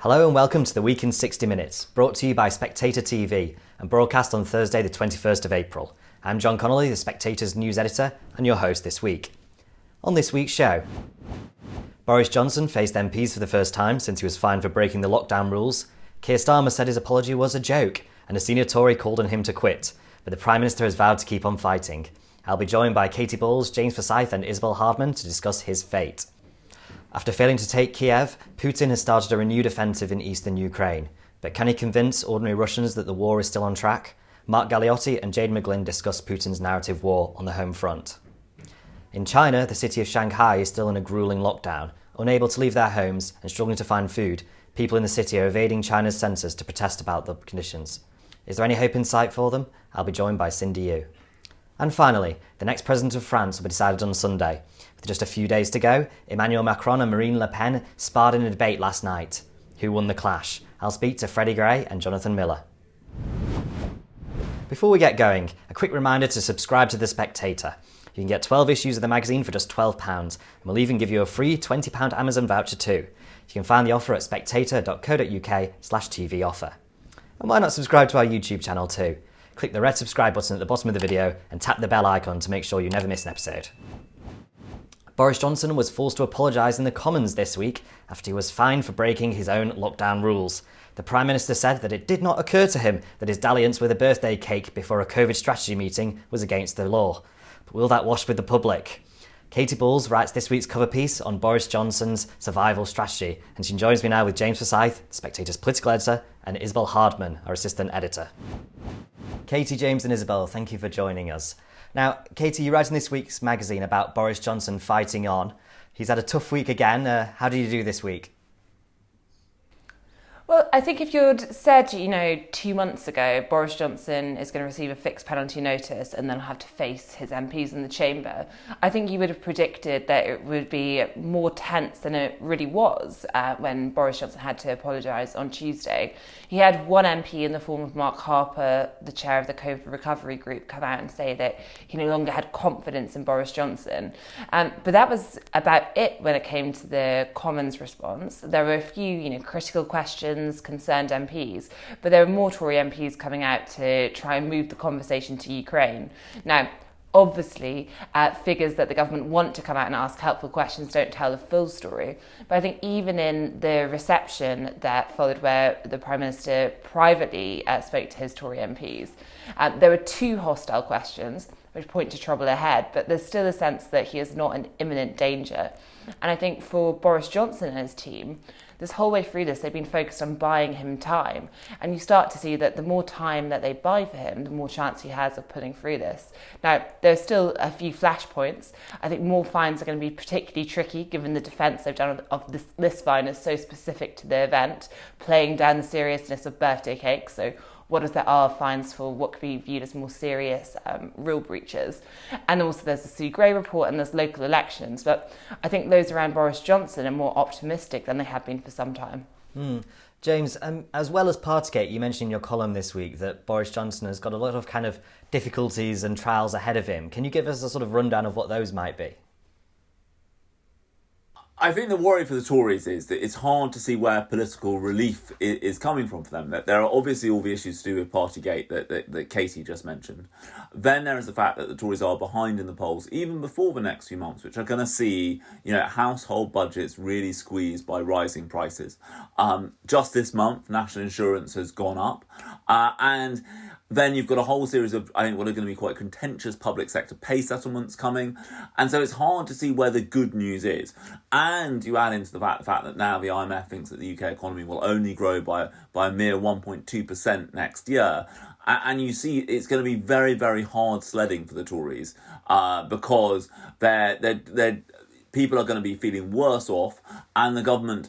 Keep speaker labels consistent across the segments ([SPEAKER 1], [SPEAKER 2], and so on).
[SPEAKER 1] Hello and welcome to the Week in 60 Minutes, brought to you by SpectatorTV and broadcast on Thursday the 21st of April. I'm John Connolly, the Spectator's news editor and your host this week. On this week's show, Boris Johnson faced MPs for the first time since he was fined for breaking the lockdown rules. Keir Starmer said his apology was a joke and a senior Tory called on him to quit, but the Prime Minister has vowed to keep on fighting. I'll be joined by Katy Balls, James Forsyth and Isabel Hardman to discuss his fate. After failing to take Kiev, Putin has started a renewed offensive in eastern Ukraine. But can he convince ordinary Russians that the war is still on track? Mark Galeotti and Jade McGlynn discuss Putin's narrative war on the home front. In China, the city of Shanghai is still in a gruelling lockdown. Unable to leave their homes and struggling to find food, people in the city are evading China's censors to protest about the conditions. Is there any hope in sight for them? I'll be joined by Cindy Yu. And finally, the next president of France will be decided on Sunday. With just a few days to go, Emmanuel Macron and Marine Le Pen sparred in a debate last night. Who won the clash? I'll speak to Freddy Gray and Jonathan Miller. Before we get going, a quick reminder to subscribe to The Spectator. You can get 12 issues of the magazine for just £12, and we'll even give you a free £20 Amazon voucher too. You can find the offer at spectator.co.uk/TV offer. And why not subscribe to our YouTube channel too? Click the red subscribe button at the bottom of the video and tap the bell icon to make sure you never miss an episode. Boris Johnson was forced to apologise in the Commons this week after he was fined for breaking his own lockdown rules. The Prime Minister said that it did not occur to him that his dalliance with a birthday cake before a COVID strategy meeting was against the law. But will that wash with the public? Katy Balls writes this week's cover piece on Boris Johnson's survival strategy, and she joins me now with James Forsyth, Spectator's political editor, and Isabel Hardman, our assistant editor. Katy, James and Isabel, thank you for joining us. Now, Katy, you write in this week's magazine about Boris Johnson fighting on. He's had a tough week again. How did you do this week?
[SPEAKER 2] Well, I think if you'd said, 2 months ago, Boris Johnson is going to receive a fixed penalty notice and then have to face his MPs in the chamber, I think you would have predicted that it would be more tense than it really was when Boris Johnson had to apologise on Tuesday. He had one MP in the form of Mark Harper, the chair of the COVID recovery group, come out and say that he no longer had confidence in Boris Johnson. But that was about it when it came to the Commons response. There were a few, critical questions, concerned MPs, but there are more Tory MPs coming out to try and move the conversation to Ukraine. Now, obviously, figures that the government want to come out and ask helpful questions don't tell the full story. But I think even in the reception that followed where the Prime Minister privately spoke to his Tory MPs, there were 2 hostile questions which point to trouble ahead, but there's still a sense that he is not in imminent danger. And I think for Boris Johnson and his team, this whole way through this, they've been focused on buying him time. And you start to see that the more time that they buy for him, the more chance he has of pulling through this. Now, there's still a few flashpoints. I think more fines are going to be particularly tricky, given the defence they've done of this fine is so specific to the event, playing down the seriousness of birthday cake. So what if there are fines for what could be viewed as more serious rule breaches? And also there's the Sue Gray report and there's local elections. But I think those around Boris Johnson are more optimistic than they have been for some time.
[SPEAKER 1] James, as well as Partygate, you mentioned in your column this week that Boris Johnson has got a lot of kind of difficulties and trials ahead of him. Can you give us a sort of rundown of what those might be?
[SPEAKER 3] I think the worry for the Tories is that it's hard to see where political relief is coming from for them. That there are obviously all the issues to do with Partygate that Katy just mentioned. Then there is the fact that the Tories are behind in the polls even before the next few months, which are going to see household budgets really squeezed by rising prices. Just this month, national insurance has gone up, and then you've got a whole series of, I think, what are going to be quite contentious public sector pay settlements coming. And so it's hard to see where the good news is. And you add into the fact that now the IMF thinks that the UK economy will only grow by a mere 1.2% next year. And you see it's going to be very, very hard sledding for the Tories because they're people are going to be feeling worse off, and the government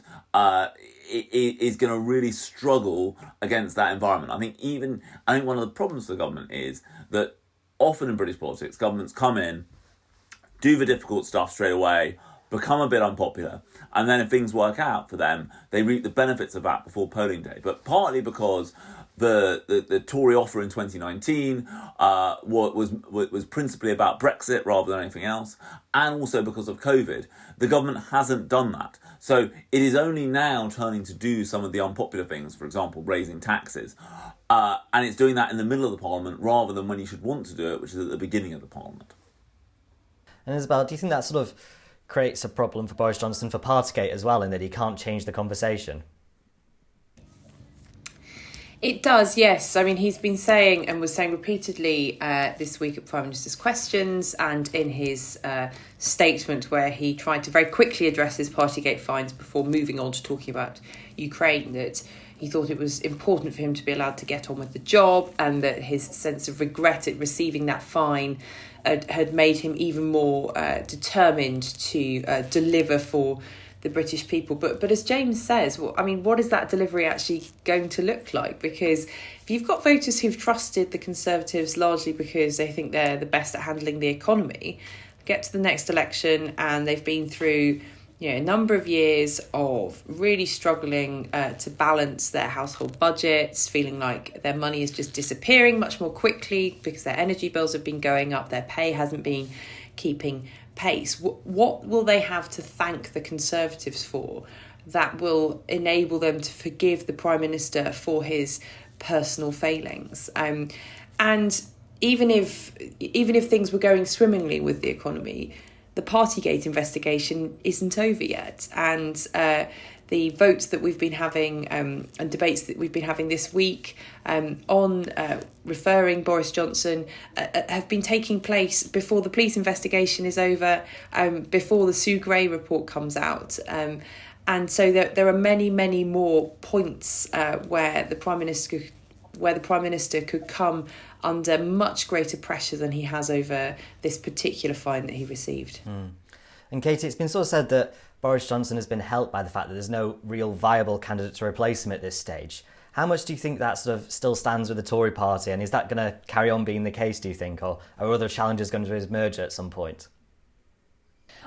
[SPEAKER 3] is going to really struggle against that environment. I think one of the problems for the government is that often in British politics, governments come in, do the difficult stuff straight away, become a bit unpopular, and then if things work out for them, they reap the benefits of that before polling day. But partly because the Tory offer in 2019 was principally about Brexit rather than anything else, and also because of COVID, the government hasn't done that. So it is only now turning to do some of the unpopular things, for example, raising taxes, and it's doing that in the middle of the Parliament rather than when you should want to do it, which is at the beginning of the Parliament.
[SPEAKER 1] And Isabel, do you think that sort of creates a problem for Boris Johnson for Partygate as well, in that he can't change the conversation?
[SPEAKER 4] It does, yes. I mean, he's been saying and was saying repeatedly this week at Prime Minister's Questions and in his statement where he tried to very quickly address his Partygate fines before moving on to talking about Ukraine, that he thought it was important for him to be allowed to get on with the job, and that his sense of regret at receiving that fine had made him even more determined to deliver for the British people. But as James says, well, I mean, what is that delivery actually going to look like? Because if you've got voters who've trusted the Conservatives largely because they think they're the best at handling the economy, get to the next election and they've been through a number of years of really struggling to balance their household budgets, feeling like their money is just disappearing much more quickly because their energy bills have been going up, their pay hasn't been keeping pace. What will they have to thank the Conservatives for that will enable them to forgive the Prime Minister for his personal failings? And even if things were going swimmingly with the economy, the Partygate investigation isn't over yet, and the votes that we've been having and debates that we've been having this week on referring Boris Johnson have been taking place before the police investigation is over, before the Sue Gray report comes out. And so there are many, many more points where the Prime Minister could come under much greater pressure than he has over this particular fine that he received.
[SPEAKER 1] And Katie, it's been sort of said that Boris Johnson has been helped by the fact that there's no real viable candidate to replace him at this stage. How much do you think that sort of still stands with the Tory party, and is that going to carry on being the case, do you think, or are other challenges going to emerge at some point?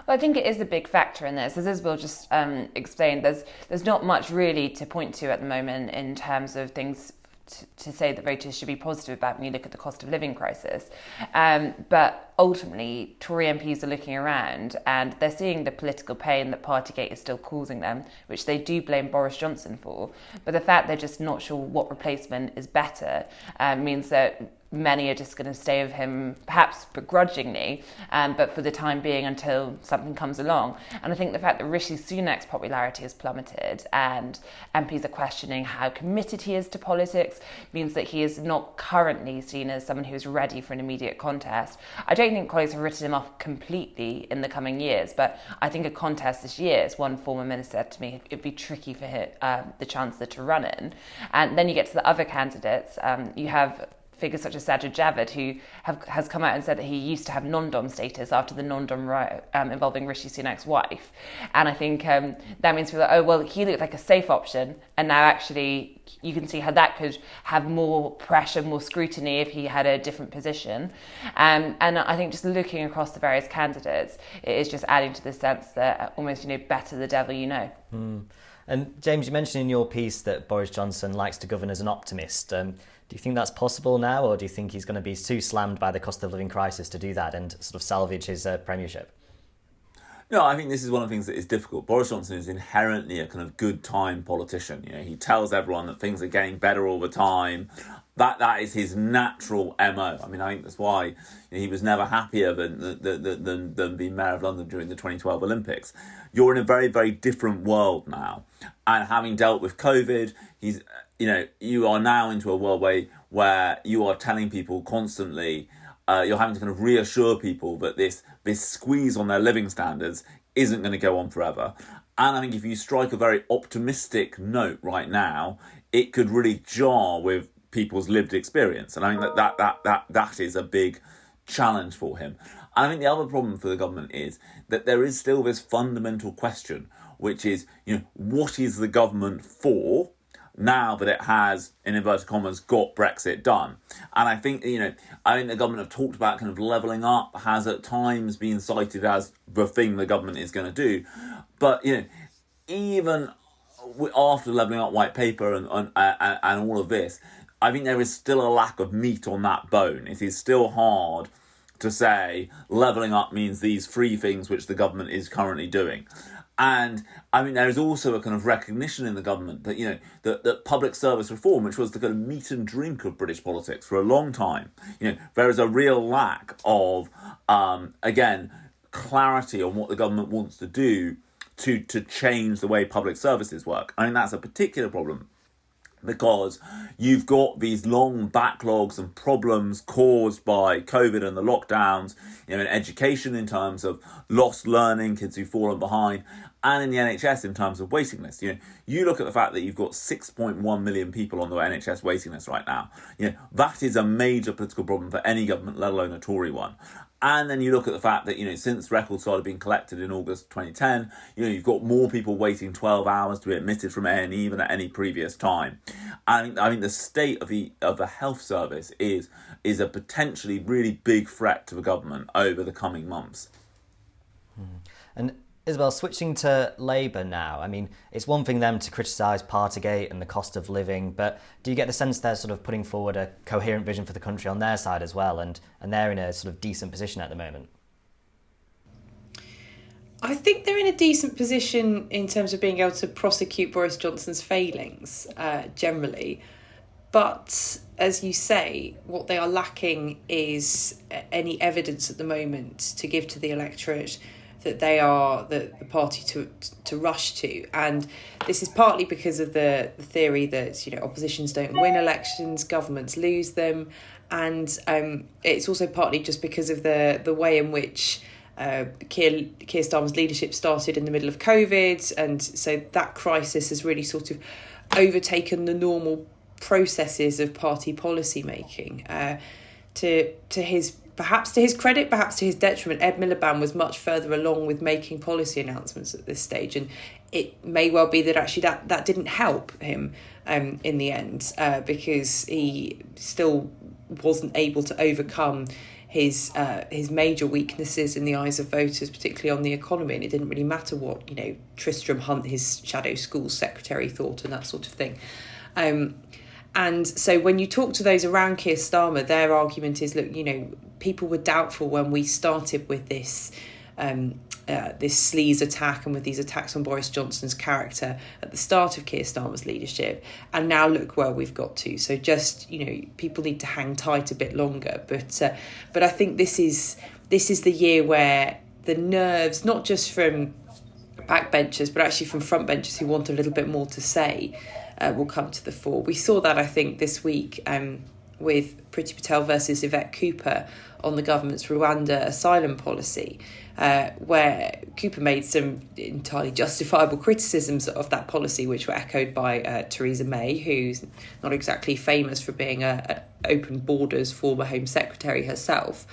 [SPEAKER 2] Well, I think it is a big factor in this. As Isabel just explained, there's not much really to point to at the moment in terms of things to say that voters should be positive about when you look at the cost of living crisis. But ultimately, Tory MPs are looking around and they're seeing the political pain that Partygate is still causing them, which they do blame Boris Johnson for. But the fact they're just not sure what replacement is better means that many are just going to stay with him, perhaps begrudgingly, but for the time being until something comes along. And I think the fact that Rishi Sunak's popularity has plummeted and MPs are questioning how committed he is to politics means that he is not currently seen as someone who is ready for an immediate contest. I don't think colleagues have written him off completely in the coming years, but I think a contest this year, as one former minister said to me, it'd be tricky for him, the Chancellor to run in. And then you get to the other candidates. You have figures such as Sajid Javid, who has come out and said that he used to have non-dom status after the non-dom riot involving Rishi Sunak's wife. And I think that means people are like, oh, well, he looked like a safe option. And now actually you can see how that could have more pressure, more scrutiny if he had a different position. And I think just looking across the various candidates, it is just adding to the sense that almost, better the devil you know.
[SPEAKER 1] And James, you mentioned in your piece that Boris Johnson likes to govern as an optimist. Do you think that's possible now, or do you think he's going to be too slammed by the cost of living crisis to do that and sort of salvage his premiership?
[SPEAKER 3] No, I think this is one of the things that is difficult. Boris Johnson is inherently a kind of good time politician. He tells everyone that things are getting better all the time. That is his natural MO. I mean, I think that's why he was never happier than being Mayor of London during the 2012 Olympics. You're in a very, very different world now. And having dealt with COVID, you are now into a world where you are telling people constantly, you're having to kind of reassure people that this squeeze on their living standards isn't going to go on forever. And I think if you strike a very optimistic note right now, it could really jar with people's lived experience. And I think that is a big challenge for him. And I think the other problem for the government is that there is still this fundamental question, which is, what is the government for? now that it has, in inverted commas, got Brexit done. And I think, the government have talked about kind of levelling up, has at times been cited as the thing the government is going to do. But, even after the levelling up white paper and all of this, I think there is still a lack of meat on that bone. It is still hard to say levelling up means these three things which the government is currently doing. And I mean, there is also a kind of recognition in the government that, that public service reform, which was the kind of meat and drink of British politics for a long time, there is a real lack of, again, clarity on what the government wants to do to change the way public services work. I mean, that's a particular problem, because you've got these long backlogs and problems caused by COVID and the lockdowns, in education in terms of lost learning, kids who've fallen behind, and in the NHS in terms of waiting lists. You look at the fact that you've got 6.1 million people on the NHS waiting list right now. That is a major political problem for any government, let alone a Tory one. And then you look at the fact that, since records started being collected in August 2010, you've got more people waiting 12 hours to be admitted from A&E than at any previous time. And I mean, the state of the health service is a potentially really big threat to the government over the coming months.
[SPEAKER 1] And Isabel, switching to Labour now, I mean, it's one thing them to criticise Partygate and the cost of living, but do you get the sense they're sort of putting forward a coherent vision for the country on their side as well, and they're in a sort of decent position at the moment?
[SPEAKER 4] I think they're in a decent position in terms of being able to prosecute Boris Johnson's failings, generally. But, as you say, what they are lacking is any evidence at the moment to give to the electorate that they are the party to rush to. And this is partly because of the theory that, oppositions don't win elections, governments lose them. And it's also partly just because of the way in which Keir Starmer's leadership started in the middle of COVID. And so that crisis has really sort of overtaken the normal processes of party policy making. Perhaps to his credit, perhaps to his detriment, Ed Miliband was much further along with making policy announcements at this stage, and it may well be that actually that didn't help him in the end, because he still wasn't able to overcome his major weaknesses in the eyes of voters, particularly on the economy, and it didn't really matter what Tristram Hunt, his shadow school secretary, thought and that sort of thing. And so when you talk to those around Keir Starmer, their argument is, look, people were doubtful when we started with this sleaze attack and with these attacks on Boris Johnson's character at the start of Keir Starmer's leadership. And now look where we've got to. So just, people need to hang tight a bit longer. But I think this is the year where the nerves, not just from backbenchers, but actually from frontbenchers who want a little bit more to say, will come to the fore. We saw that, I think, this week with Priti Patel versus Yvette Cooper on the government's Rwanda asylum policy, where Cooper made some entirely justifiable criticisms of that policy, which were echoed by Theresa May, who's not exactly famous for being a open borders former Home Secretary herself.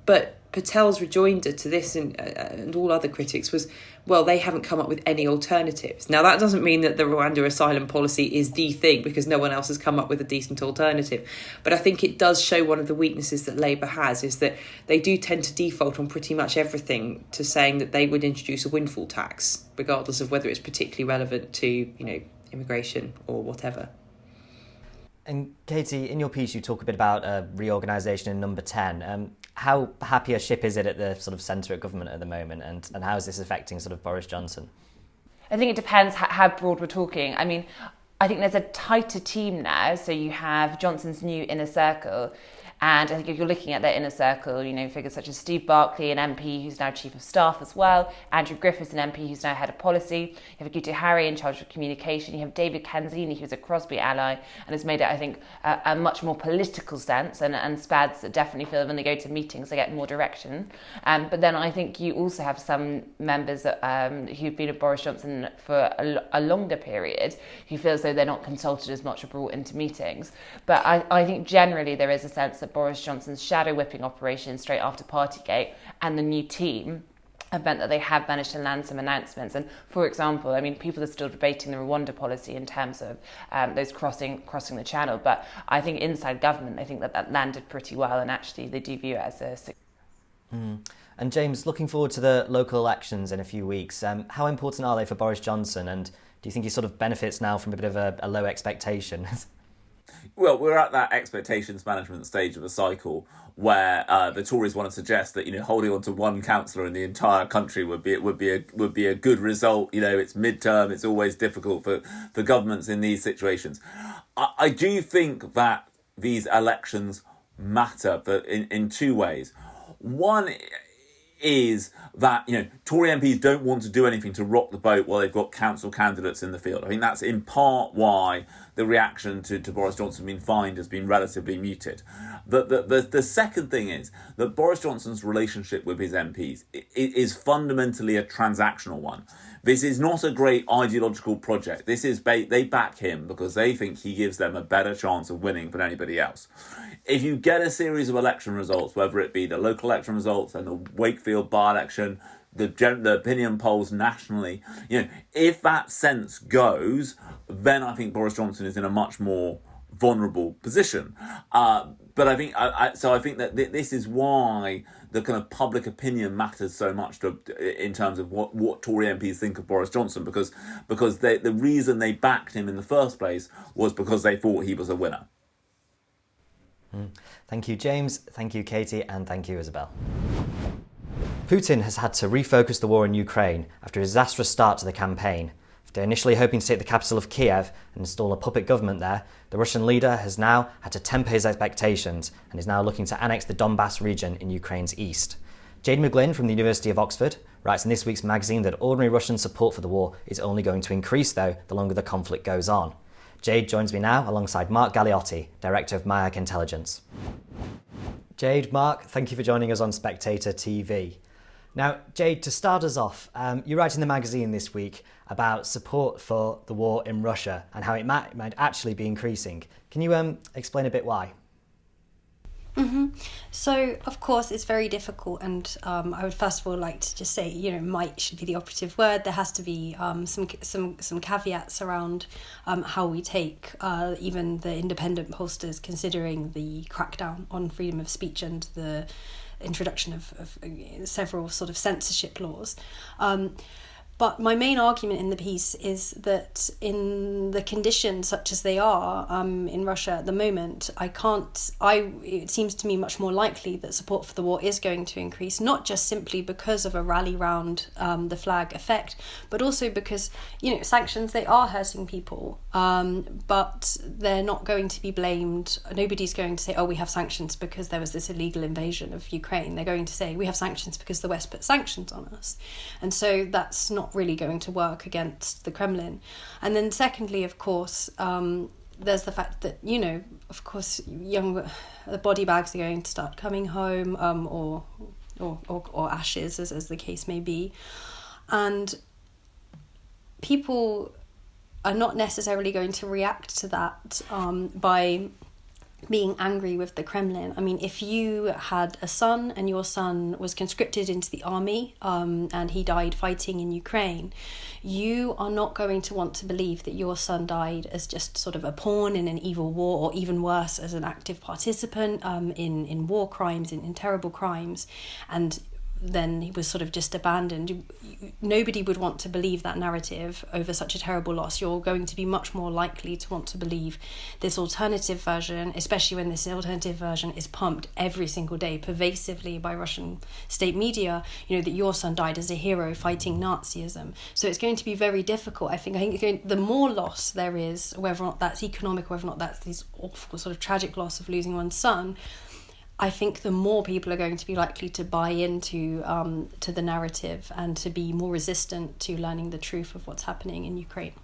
[SPEAKER 4] But Patel's rejoinder to this and all other critics was, well, they haven't come up with any alternatives. Now, that doesn't mean that the Rwanda asylum policy is the thing, because no one else has come up with a decent alternative. But I think it does show one of the weaknesses that Labour has, is that they do tend to default on pretty much everything to saying that they would introduce a windfall tax, regardless of whether it's particularly relevant to, immigration or whatever.
[SPEAKER 1] And Katie, in your piece, you talk a bit about reorganisation in Number 10. How happy a ship is it at the sort of centre of government at the moment, and how is this affecting sort of Boris Johnson?
[SPEAKER 2] I think it depends how broad we're talking. I mean, I think there's a tighter team now. So you have Johnson's new inner circle. And I think if you're looking at their inner circle, figures such as Steve Barclay, an MP who's now Chief of Staff as well, Andrew Griffiths, an MP who's now Head of Policy, you have Agutu Harry in charge of communication, you have David Canzini, who's a Crosby ally, and has made it, I think, a much more political stance, and SPADs definitely feel when they go to meetings, they get more direction. But then I think you also have some members who've been with Boris Johnson for a longer period, who feel as though they're not consulted as much or brought into meetings. But I think generally there is a sense that Boris Johnson's shadow whipping operation straight after Partygate and the new team event that they have managed to land some announcements. And for example, I mean, people are still debating the Rwanda policy in terms of those crossing the channel, but I think inside government, I think that landed pretty well, and actually they do view it as a success.
[SPEAKER 1] And James, looking forward to the local elections in a few weeks, how important are they for Boris Johnson, and do you think he sort of benefits now from a bit of a low expectation?
[SPEAKER 3] Well, we're at that expectations management stage of the cycle where the Tories want to suggest that, holding on to one councillor in the entire country would be a good result. It's midterm. It's always difficult for governments in these situations. I do think that these elections matter, but in two ways. One is that, Tory MPs don't want to do anything to rock the boat while they've got council candidates in the field. I think that's in part why the reaction to Boris Johnson being fined has been relatively muted. The second thing is that Boris Johnson's relationship with his MPs is fundamentally a transactional one. This is not a great ideological project. This is they back him because they think he gives them a better chance of winning than anybody else. If you get a series of election results, whether it be the local election results and the Wakefield by-election, the opinion polls nationally, if that sense goes, then I think Boris Johnson is in a much more vulnerable position. But I think I think that this is why the kind of public opinion matters so much in terms of what Tory MPs think of Boris Johnson, because the reason they backed him in the first place was because they thought he was a winner.
[SPEAKER 1] Thank you, James. Thank you, Katie, and thank you, Isabel. Putin has had to refocus the war in Ukraine after a disastrous start to the campaign. After initially hoping to take the capital of Kiev and install a puppet government there, the Russian leader has now had to temper his expectations and is now looking to annex the Donbass region in Ukraine's east. Jade McGlynn from the University of Oxford writes in this week's magazine that ordinary Russian support for the war is only going to increase, though, the longer the conflict goes on. Jade joins me now alongside Mark Galeotti, Director of Mayak Intelligence. Jade, Mark, thank you for joining us on Spectator TV. Now, Jade, to start us off, you write in the magazine this week about support for the war in Russia and how it might actually be increasing. Can you explain a bit why?
[SPEAKER 5] So, of course, it's very difficult, and I would first of all like to just say, might should be the operative word. There has to be some caveats around how we take even the independent pollsters considering the crackdown on freedom of speech and the introduction of several sort of censorship laws. But my main argument in the piece is that in the conditions such as they are in Russia at the moment, it seems to me much more likely that support for the war is going to increase, not just simply because of a rally round the flag effect, but also because, sanctions, they are hurting people, but they're not going to be blamed. Nobody's going to say, oh, we have sanctions because there was this illegal invasion of Ukraine. They're going to say, we have sanctions because the West put sanctions on us. And so that's not really going to work against the Kremlin. And then secondly, of course, there's the fact that, of course, the body bags are going to start coming home, or ashes, as the case may be. And people are not necessarily going to react to that by being angry with the Kremlin. I mean, if you had a son and your son was conscripted into the army and he died fighting in Ukraine, you are not going to want to believe that your son died as just sort of a pawn in an evil war, or even worse, as an active participant in war crimes, in terrible crimes, and then he was sort of just abandoned. Nobody would want to believe that narrative over such a terrible loss. You're going to be much more likely to want to believe this alternative version, especially when this alternative version is pumped every single day pervasively by Russian state media, that your son died as a hero fighting Nazism. So it's going to be very difficult. I think the more loss there is, whether or not that's economic, whether or not that's this awful sort of tragic loss of losing one's son, I think the more people are going to be likely to buy into to the narrative and to be more resistant to learning the truth of what's happening in Ukraine.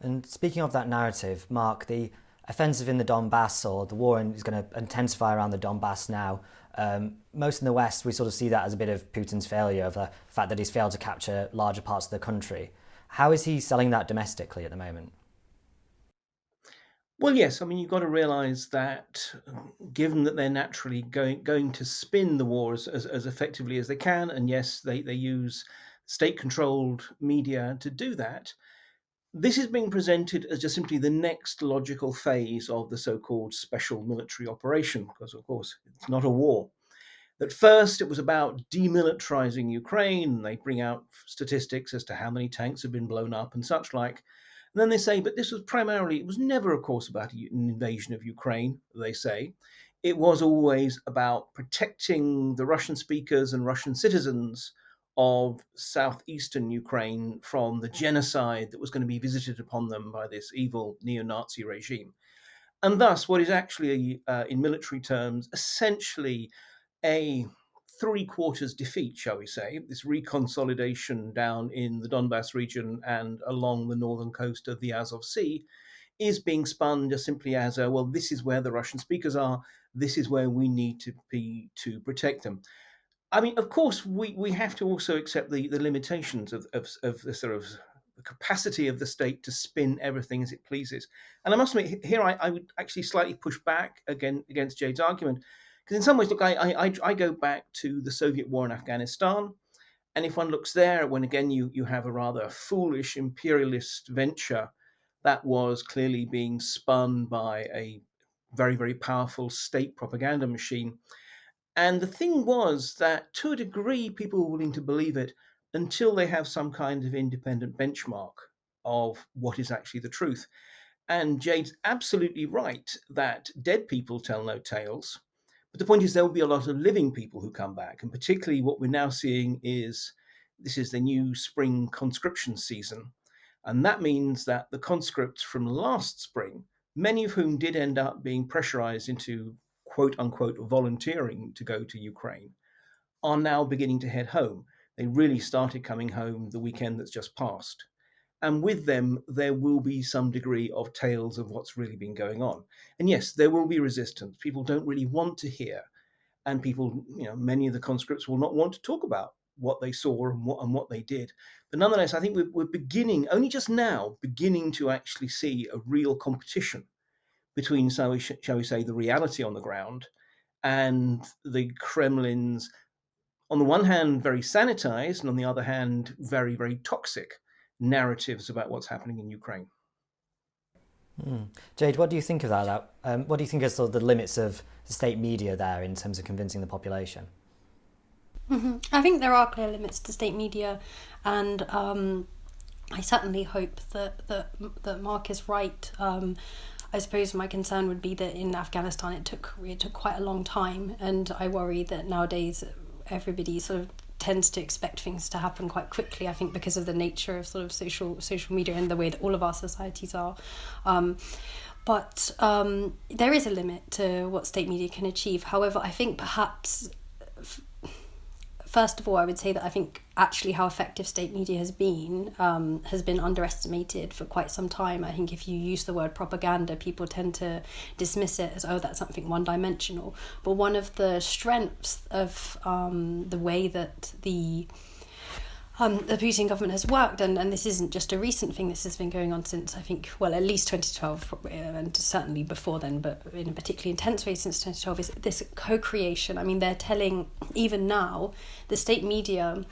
[SPEAKER 1] And speaking of that narrative, Mark, the offensive in the Donbass, or the war is going to intensify around the Donbass now. Most in the West, we sort of see that as a bit of Putin's failure, of the fact that he's failed to capture larger parts of the country. How is he selling that domestically at the moment?
[SPEAKER 6] Well, yes. I mean, you've got to realise that, given that they're naturally going to spin the war as effectively as they can, and yes, they use state-controlled media to do that. This is being presented as just simply the next logical phase of the so-called special military operation, because of course it's not a war. At first, it was about demilitarizing Ukraine, and they bring out statistics as to how many tanks have been blown up and such like. And then they say, but this was primarily, it was never, of course, about an invasion of Ukraine, they say. It was always about protecting the Russian speakers and Russian citizens of southeastern Ukraine from the genocide that was going to be visited upon them by this evil neo-Nazi regime. And thus, what is actually, in military terms, essentially a three-quarters defeat, shall we say, this reconsolidation down in the Donbass region and along the northern coast of the Azov Sea, is being spun just simply as well, this is where the Russian speakers are, this is where we need to be to protect them. I mean, of course, we have to also accept the limitations of the sort of the capacity of the state to spin everything as it pleases. And I must admit, here I would actually slightly push back against Jade's argument, because in some ways, look, I go back to the Soviet war in Afghanistan, and if one looks there, when again you have a rather foolish imperialist venture that was clearly being spun by a very, very powerful state propaganda machine. And the thing was that, to a degree, people were willing to believe it until they have some kind of independent benchmark of what is actually the truth. And Jade's absolutely right that dead people tell no tales. But the point is, there will be a lot of living people who come back. And particularly what we're now seeing is this is the new spring conscription season. And that means that the conscripts from last spring, many of whom did end up being pressurized into quote unquote volunteering to go to Ukraine, are now beginning to head home. They really started coming home the weekend that's just passed. And with them, there will be some degree of tales of what's really been going on. And yes, there will be resistance. People don't really want to hear. And people, many of the conscripts will not want to talk about what they saw and what they did. But nonetheless, I think we're beginning, only just now, beginning to actually see a real competition between, shall we say, the reality on the ground and the Kremlin's, on the one hand, very sanitized, and on the other hand, very, very toxic narratives about what's happening in Ukraine.
[SPEAKER 1] Jade, what do you think of that? What do you think are sort of the limits of the state media there in terms of convincing the population?
[SPEAKER 5] Mm-hmm. I think there are clear limits to state media, and I certainly hope that Mark is right. I suppose my concern would be that in Afghanistan it took quite a long time, and I worry that nowadays everybody sort of tends to expect things to happen quite quickly, I think, because of the nature of sort of social media and the way that all of our societies are. But there is a limit to what state media can achieve. However, I think perhaps, first of all, I would say that I think actually how effective state media has been underestimated for quite some time. I think if you use the word propaganda, people tend to dismiss it as, oh, that's something one-dimensional. But one of the strengths of the way that the Putin government has worked, and this isn't just a recent thing, this has been going on since, I think, well, at least 2012, and certainly before then, but in a particularly intense way since 2012, is this co-creation. I mean, they're telling, even now, the state media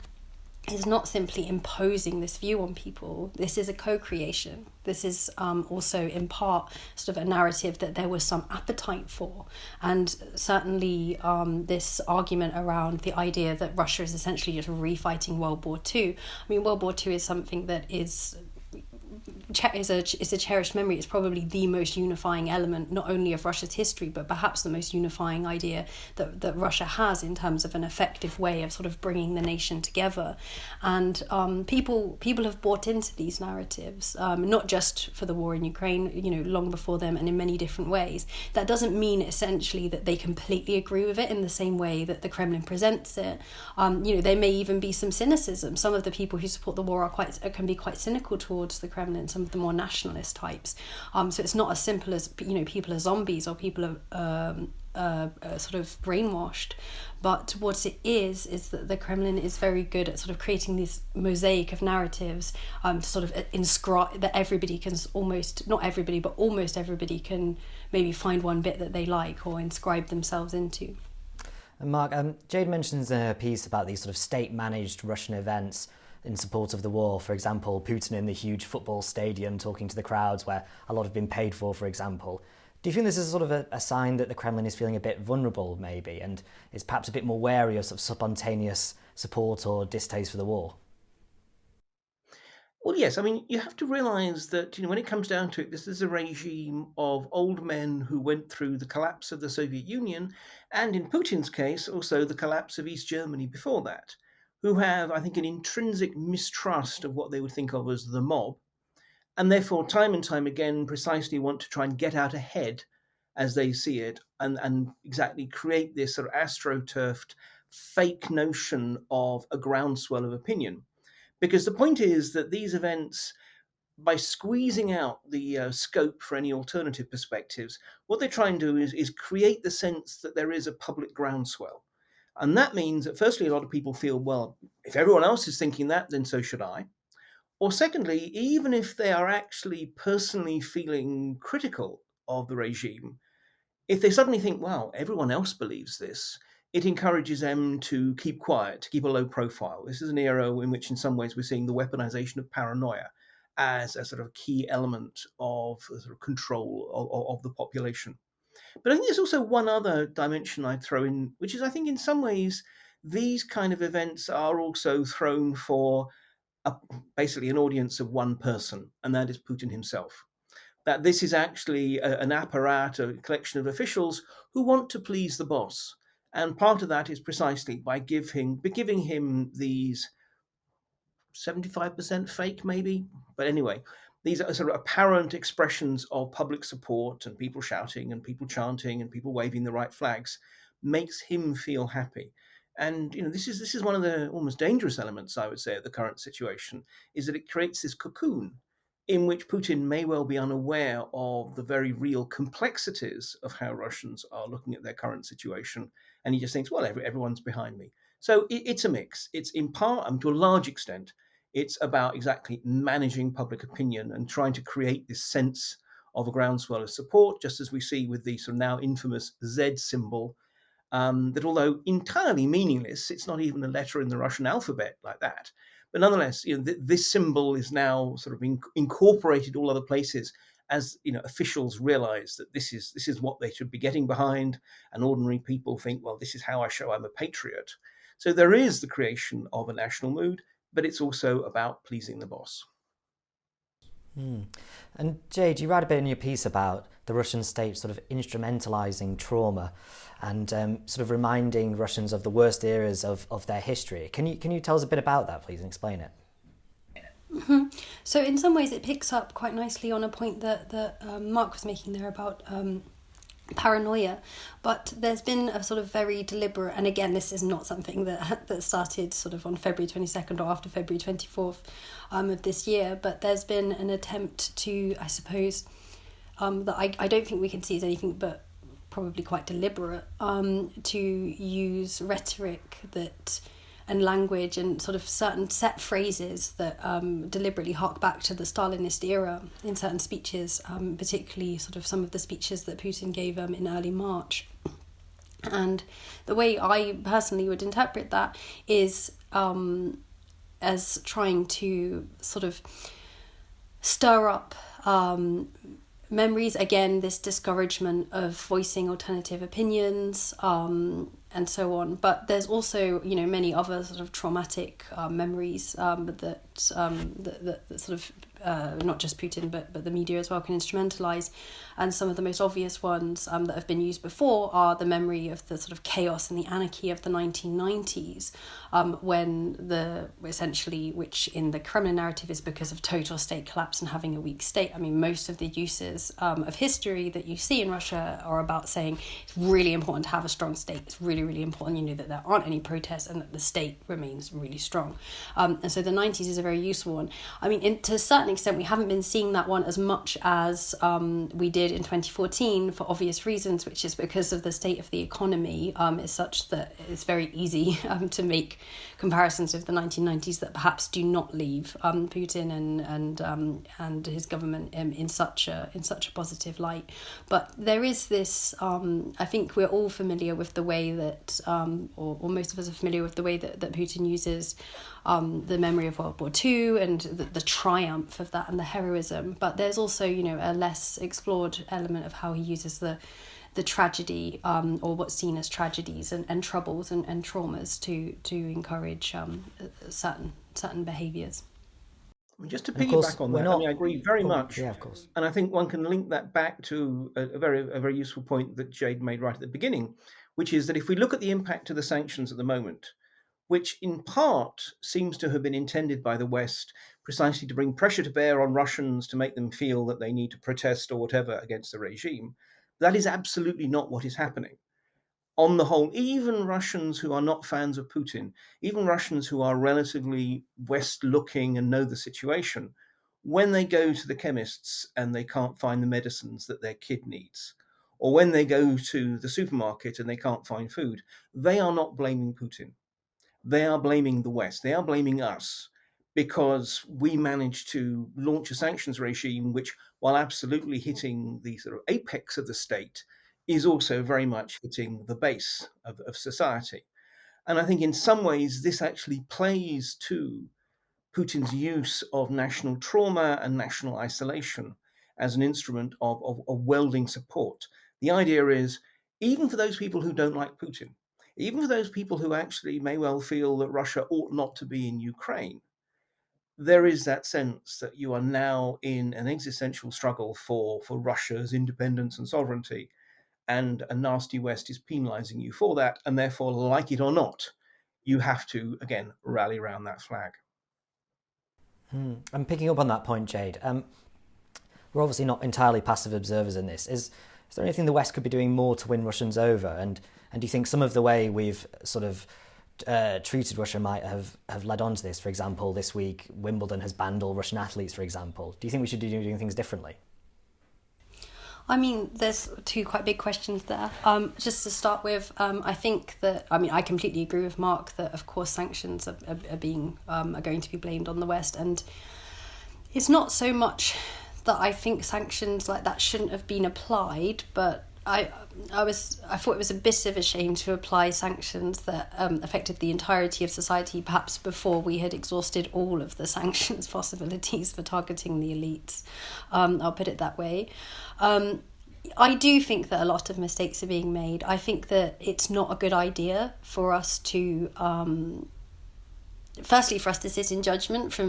[SPEAKER 5] is not simply imposing this view on people. This is a co-creation. This is also in part sort of a narrative that there was some appetite for. And certainly this argument around the idea that Russia is essentially just refighting World War II. I mean, World War II is something that is a cherished memory. It's probably the most unifying element, not only of Russia's history, but perhaps the most unifying idea that Russia has in terms of an effective way of sort of bringing the nation together. And people have bought into these narratives, not just for the war in Ukraine, long before them and in many different ways. That doesn't mean essentially that they completely agree with it in the same way that the Kremlin presents it. There may even be some cynicism. Some of the people who support the war can be quite cynical towards the Kremlin. Some of the more nationalist types. So it's not as simple as, people are zombies or people are sort of brainwashed. But what it is that the Kremlin is very good at sort of creating this mosaic of narratives to sort of inscribe that everybody can not everybody, but almost everybody can maybe find one bit that they like or inscribe themselves into.
[SPEAKER 1] And Mark, Jade mentions in her piece about these sort of state-managed Russian events in support of the war. For example, Putin in the huge football stadium talking to the crowds where a lot have been paid for example. Do you think this is sort of a sign that the Kremlin is feeling a bit vulnerable, maybe, and is perhaps a bit more wary of sort of spontaneous support or distaste for the war?
[SPEAKER 6] Well, yes. I mean, you have to realise that, when it comes down to it, this is a regime of old men who went through the collapse of the Soviet Union, and in Putin's case, also the collapse of East Germany before that, who have, I think, an intrinsic mistrust of what they would think of as the mob, and therefore, time and time again, precisely want to try and get out ahead as they see it, and exactly create this sort of astroturfed fake notion of a groundswell of opinion. Because the point is that these events, by squeezing out the scope for any alternative perspectives, what they try and do is create the sense that there is a public groundswell. And that means that firstly, a lot of people feel, well, if everyone else is thinking that, then so should I. Or secondly, even if they are actually personally feeling critical of the regime, if they suddenly think, wow, everyone else believes this, it encourages them to keep quiet, to keep a low profile. This is an era in which, in some ways, we're seeing the weaponization of paranoia as a sort of key element of sort of control of the population. But I think there's also one other dimension I'd throw in, which is, I think, in some ways, these kind of events are also thrown for basically an audience of one person, and that is Putin himself. That this is actually an apparat, a collection of officials who want to please the boss. And part of that is precisely by giving him these 75% fake, maybe. But anyway, these are sort of apparent expressions of public support and people shouting and people chanting and people waving the right flags, makes him feel happy. And this is one of the almost dangerous elements, I would say, of the current situation, is that it creates this cocoon in which Putin may well be unaware of the very real complexities of how Russians are looking at their current situation. And he just thinks, well, everyone's behind me. So it's a mix. It's in part, to a large extent, it's about exactly managing public opinion and trying to create this sense of a groundswell of support, just as we see with the sort of now infamous Z symbol, that although entirely meaningless, it's not even a letter in the Russian alphabet like that. But nonetheless, this symbol is now sort of incorporated all other places as officials realize that this is what they should be getting behind, and ordinary people think, well, this is how I show I'm a patriot. So there is the creation of a national mood, but it's also about pleasing the boss.
[SPEAKER 1] And Jade, you write a bit in your piece about the Russian state sort of instrumentalizing trauma and sort of reminding Russians of the worst eras of their history. Can you tell us a bit about that, please, and explain it?
[SPEAKER 5] Mm-hmm. So in some ways it picks up quite nicely on a point that Mark was making there about paranoia, but there's been a sort of very deliberate, and again this is not something that started sort of on February 22nd or after February 24th of this year, but there's been an attempt to, I suppose, that I don't think we can see as anything but probably quite deliberate, to use rhetoric and language and sort of certain set phrases that deliberately hark back to the Stalinist era in certain speeches, particularly sort of some of the speeches that Putin gave in early March. And the way I personally would interpret that is as trying to sort of stir up memories, again, this discouragement of voicing alternative opinions, and so on. But there's also, many other sort of traumatic memories that sort of not just Putin, but the media as well can instrumentalize. And some of the most obvious ones that have been used before are the memory of the sort of chaos and the anarchy of the 1990s, when which in the Kremlin narrative is because of total state collapse and having a weak state. I mean, most of the uses of history that you see in Russia are about saying it's really important to have a strong state. It's really, really important, that there aren't any protests and that the state remains really strong. And so the 90s is a very useful one. I mean, to a certain extent, we haven't been seeing that one as much as we did in 2014 for obvious reasons, which is because of the state of the economy is such that it's very easy to make comparisons with the 1990s that perhaps do not leave Putin and his government in such a positive light. But there is this, I think we're all familiar with the way that, or most of us are familiar with the way that Putin uses the memory of World War II and the triumph of that and the heroism. But there's also, a less explored element of how he uses the tragedy or what's seen as tragedies and troubles and traumas to encourage certain behaviours.
[SPEAKER 6] Just to piggyback on that, I agree very much.
[SPEAKER 1] Yeah, of course.
[SPEAKER 6] And I think one can link that back to a very useful point that Jade made right at the beginning, which is that if we look at the impact of the sanctions at the moment, which in part seems to have been intended by the West precisely to bring pressure to bear on Russians to make them feel that they need to protest or whatever against the regime, that is absolutely not what is happening. On the whole, even Russians who are not fans of Putin, even Russians who are relatively West-looking and know the situation, when they go to the chemists and they can't find the medicines that their kid needs, or when they go to the supermarket and they can't find food, they are not blaming Putin. They are blaming the West. They are blaming us because we managed to launch a sanctions regime which, while absolutely hitting the sort of apex of the state, is also very much hitting the base of society. And I think in some ways this actually plays to Putin's use of national trauma and national isolation as an instrument of welding support. The idea is, even for those people who don't like Putin, even for those people who actually may well feel that Russia ought not to be in Ukraine, there is that sense that you are now in an existential struggle for Russia's independence and sovereignty, and a nasty West is penalizing you for that, and therefore, like it or not, you have to, again, rally around that flag.
[SPEAKER 1] I'm picking up on that point, Jade. We're obviously not entirely passive observers in this. Is there anything the West could be doing more to win Russians over? And do you think some of the way we've sort of treated Russia might have led on to this? For example, this week, Wimbledon has banned all Russian athletes, for example. Do you think we should be doing things differently?
[SPEAKER 5] I mean, there's two quite big questions there. Just to start with, I think that, I completely agree with Mark that, of course, sanctions are going to be blamed on the West. And it's not so much that I think sanctions like that shouldn't have been applied, but I thought it was a bit of a shame to apply sanctions that affected the entirety of society, perhaps before we had exhausted all of the sanctions possibilities for targeting the elites. I'll put it that way. I do think that a lot of mistakes are being made. I think that it's not a good idea for us to... Firstly, for us to sit in judgment for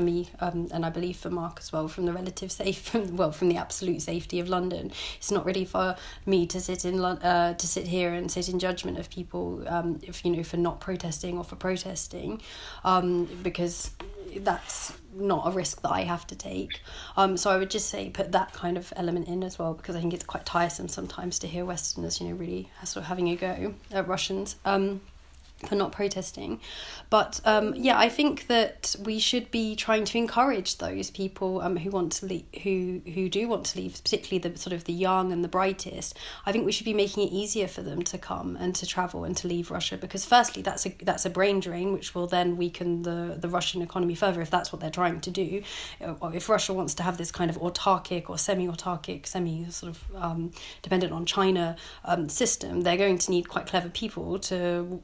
[SPEAKER 5] me, and I believe for Mark as well, from the relative from the absolute safety of London. It's not really for me to sit here and sit in judgment of people, for not protesting or for protesting, because that's not a risk that I have to take. So I would just say put that kind of element in as well, because I think it's quite tiresome sometimes to hear Westerners, really sort of having a go at Russians. For not protesting. But I think that we should be trying to encourage those people who want to leave, who do want to leave, particularly the sort of the young and the brightest. I think we should be making it easier for them to come and to travel and to leave Russia, because firstly that's a brain drain, which will then weaken the Russian economy further if that's what they're trying to do. If Russia wants to have this kind of autarkic or semi-autarkic, dependent on China system, they're going to need quite clever people to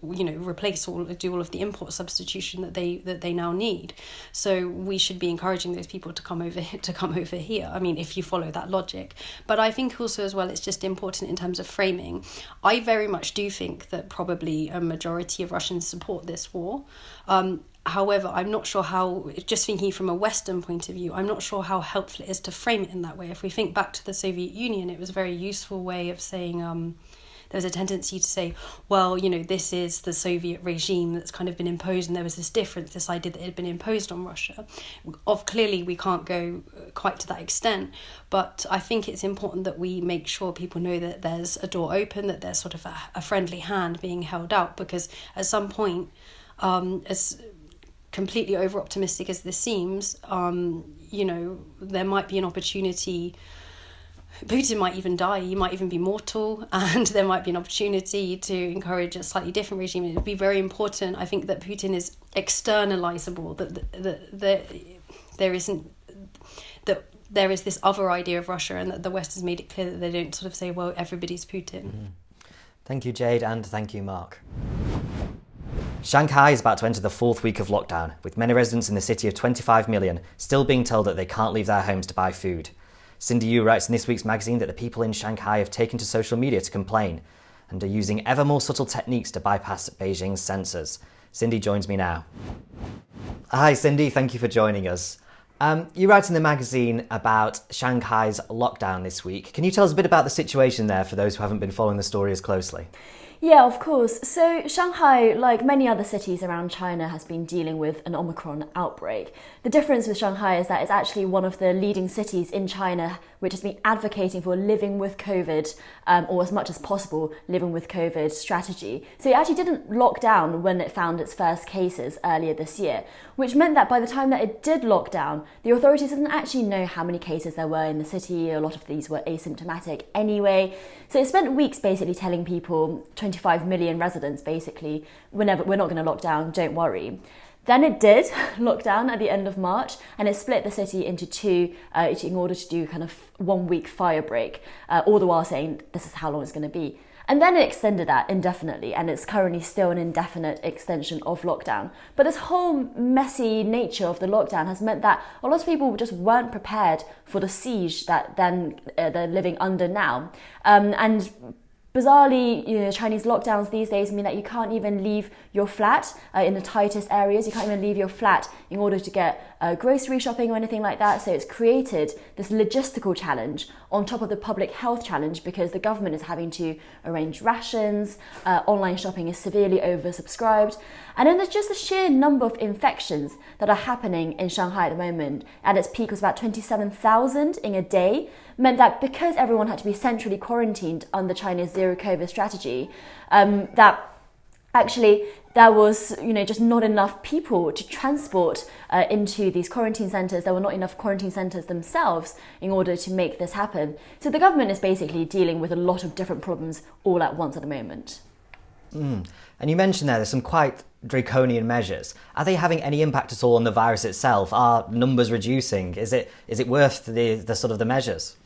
[SPEAKER 5] do all of the import substitution that they now need. So we should be encouraging those people to come over here. I mean, if you follow that logic. But I think also as well, it's just important in terms of framing. I very much do think that probably a majority of Russians support this war. However, I'm not sure how, just thinking from a Western point of view, I'm not sure how helpful it is to frame it in that way. If we think back to the Soviet Union, it was a very useful way of saying... There was a tendency to say, well, this is the Soviet regime that's kind of been imposed, and there was this difference, this idea that it had been imposed on Russia. Clearly, we can't go quite to that extent, but I think it's important that we make sure people know that there's a door open, that there's sort of a friendly hand being held out, because at some point, completely over optimistic as this seems, there might be an opportunity. Putin might even die, he might even be mortal, and there might be an opportunity to encourage a slightly different regime. It would be very important, I think, that Putin is externalizable, that there is this other idea of Russia, and that the West has made it clear that they don't sort of say, well, everybody's Putin.
[SPEAKER 1] Mm-hmm. Thank you, Jade, and thank you, Mark. Shanghai is about to enter the 4th week of lockdown, with many residents in the city of 25 million still being told that they can't leave their homes to buy food. Cindy Yu writes in this week's magazine that the people in Shanghai have taken to social media to complain and are using ever more subtle techniques to bypass Beijing's censors. Cindy joins me now. Hi Cindy, thank you for joining us. You write in the magazine about Shanghai's lockdown this week. Can you tell us a bit about the situation there for those who haven't been following the story as closely?
[SPEAKER 7] Yeah, of course. So Shanghai, like many other cities around China, has been dealing with an Omicron outbreak. The difference with Shanghai is that it's actually one of the leading cities in China which has been advocating for living with COVID, or as much as possible, living with COVID strategy. So it actually didn't lock down when it found its first cases earlier this year, which meant that by the time that it did lock down, the authorities didn't actually know how many cases there were in the city. A lot of these were asymptomatic anyway. So it spent weeks basically telling people, 25 million residents basically, we're not going to lock down, don't worry. Then it did lock down at the end of March, and it split the city into two in order to do kind of 1 week fire break, all the while saying this is how long it's going to be. And then it extended that indefinitely, and it's currently still an indefinite extension of lockdown. But this whole messy nature of the lockdown has meant that a lot of people just weren't prepared for the siege that then they're living under now. And bizarrely, Chinese lockdowns these days mean that you can't even leave your flat in the tightest areas. You can't even leave your flat in order to get grocery shopping or anything like that. So it's created this logistical challenge on top of the public health challenge, because the government is having to arrange rations, online shopping is severely oversubscribed. And then there's just the sheer number of infections that are happening in Shanghai at the moment. At its peak was about 27,000 in a day, meant that because everyone had to be centrally quarantined under China's zero COVID strategy, that actually there was just not enough people to transport into these quarantine centres. There were not enough quarantine centres themselves in order to make this happen. So the government is basically dealing with a lot of different problems all at once at the moment.
[SPEAKER 1] And you mentioned there's some quite draconian measures. Are they having any impact at all on the virus itself? Are numbers reducing? Is it worth the sort of the measures?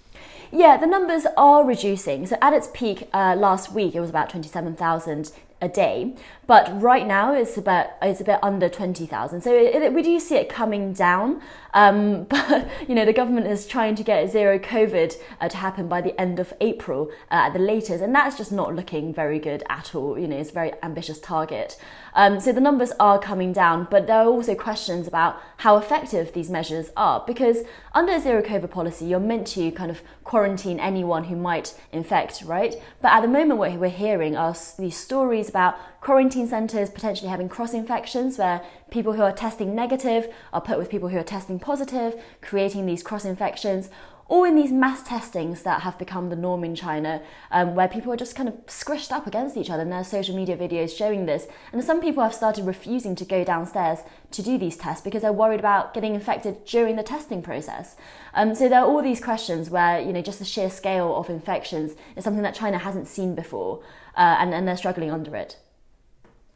[SPEAKER 7] Yeah, the numbers are reducing. So at its peak last week, it was about 27,000 a day, but right now it's a bit under 20,000. So we do see it coming down, but the government is trying to get zero COVID to happen by the end of April at the latest, and that's just not looking very good at all. It's a very ambitious target. So the numbers are coming down, but there are also questions about how effective these measures are, because under a zero COVID policy, you're meant to kind of quarantine anyone who might infect, right? But at the moment, what we're hearing are these stories about quarantine centres potentially having cross-infections, where people who are testing negative are put with people who are testing positive, creating these cross-infections, or in these mass testings that have become the norm in China, where people are just kind of squished up against each other. And there are social media videos showing this. And some people have started refusing to go downstairs to do these tests because they're worried about getting infected during the testing process. So there are all these questions where, just the sheer scale of infections is something that China hasn't seen before, and they're struggling under it.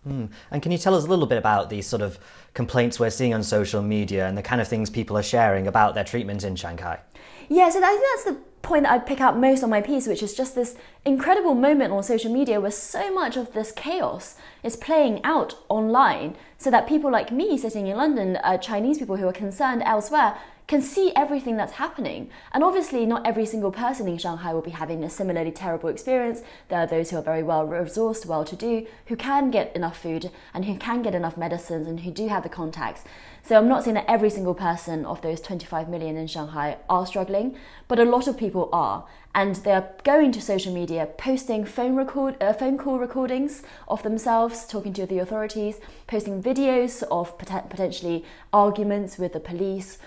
[SPEAKER 1] And can you tell us a little bit about these sort of complaints we're seeing on social media and the kind of things people are sharing about their treatment in Shanghai?
[SPEAKER 7] Yeah, so I think that's the point that I pick out most on my piece, which is just this incredible moment on social media where so much of this chaos is playing out online, so that people like me sitting in London, Chinese people who are concerned elsewhere, can see everything that's happening. And obviously not every single person in Shanghai will be having a similarly terrible experience. There are those who are very well resourced, well-to-do, who can get enough food and who can get enough medicines and who do have the contacts. So I'm not saying that every single person of those 25 million in Shanghai are struggling, but a lot of people are. And they're going to social media, posting phone call recordings of themselves, talking to the authorities, posting videos of potentially arguments with the police,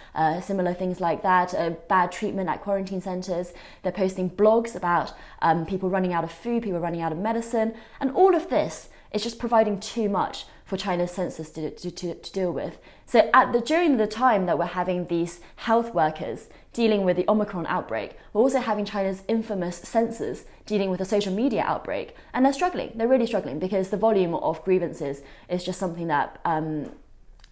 [SPEAKER 7] similar things like that, bad treatment at quarantine centres. They're posting blogs about people running out of food, people running out of medicine. And all of this it's just providing too much for China's censors to deal with. So during the time that we're having these health workers dealing with the Omicron outbreak, we're also having China's infamous censors dealing with a social media outbreak. And they're struggling. They're really struggling because the volume of grievances is just something that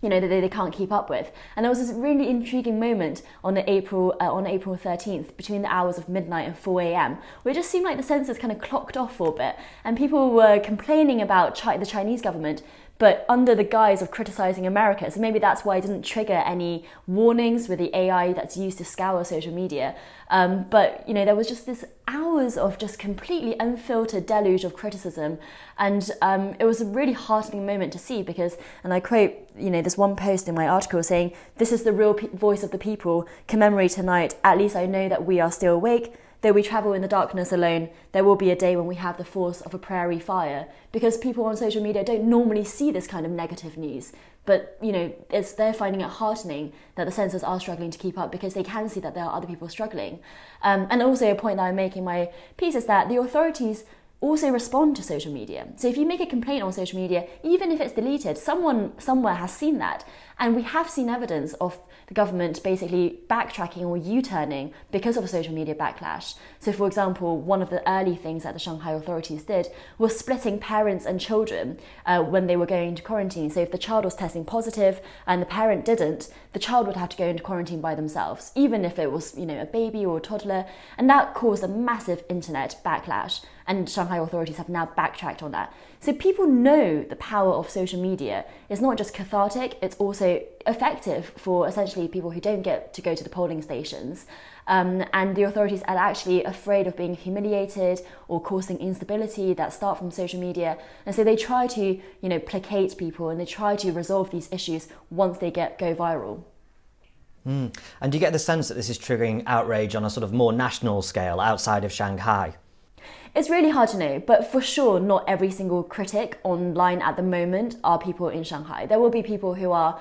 [SPEAKER 7] they can't keep up with. And there was this really intriguing moment on April 13th between the hours of midnight and 4 a.m. where it just seemed like the censors kind of clocked off for a bit, and people were complaining about the Chinese government, but under the guise of criticizing America. So maybe that's why it didn't trigger any warnings with the AI that's used to scour social media. But there was just this hours of just completely unfiltered deluge of criticism, and it was a really heartening moment to see because, and I quote, this one post in my article saying, "This is the real voice of the people. Commemorate tonight. At least I know that we are still awake. Though we travel in the darkness alone, there will be a day when we have the force of a prairie fire." Because people on social media don't normally see this kind of negative news. But, they're finding it heartening that the censors are struggling to keep up because they can see that there are other people struggling. And also a point that I make in my piece is that the authorities also respond to social media. So if you make a complaint on social media, even if it's deleted, someone somewhere has seen that. And we have seen evidence of the government basically backtracking or U-turning because of a social media backlash. So for example, one of the early things that the Shanghai authorities did was splitting parents and children when they were going into quarantine. So if the child was testing positive and the parent didn't, the child would have to go into quarantine by themselves, even if it was, a baby or a toddler. And that caused a massive internet backlash. And Shanghai authorities have now backtracked on that. So people know the power of social media. It's not just cathartic, it's also effective for essentially people who don't get to go to the polling stations. And the authorities are actually afraid of being humiliated or causing instability that start from social media. And so they try to, placate people, and they try to resolve these issues once they go viral.
[SPEAKER 1] And do you get the sense that this is triggering outrage on a sort of more national scale outside of Shanghai?
[SPEAKER 7] It's really hard to know, but for sure, not every single critic online at the moment are people in Shanghai. There will be people who are,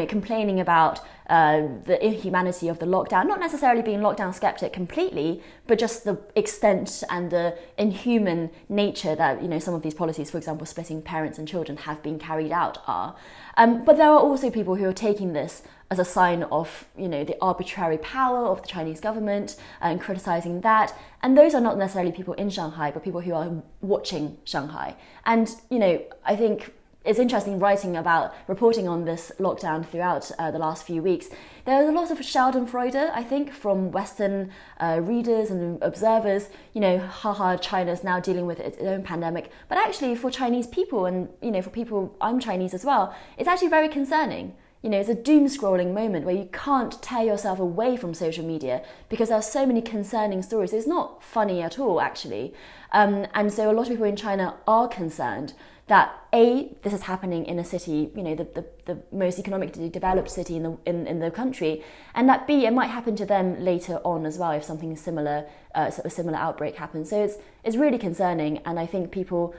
[SPEAKER 7] complaining about the inhumanity of the lockdown, not necessarily being lockdown skeptic completely, but just the extent and the inhuman nature that, some of these policies, for example, splitting parents and children, have been carried out are. But there are also people who are taking this as a sign of, the arbitrary power of the Chinese government and criticizing that. And those are not necessarily people in Shanghai, but people who are watching Shanghai. And, I think it's interesting reporting on this lockdown throughout the last few weeks. There was a lot of schadenfreude, I think, from Western readers and observers. China's now dealing with its own pandemic. But actually, for Chinese people and, for people, I'm Chinese as well, it's actually very concerning. It's a doom-scrolling moment where you can't tear yourself away from social media because there are so many concerning stories. It's not funny at all, actually. And so a lot of people in China are concerned that A, this is happening in a city, the most economically developed city in the country, and that B, it might happen to them later on as well if something similar, a similar outbreak happens. So it's really concerning, and I think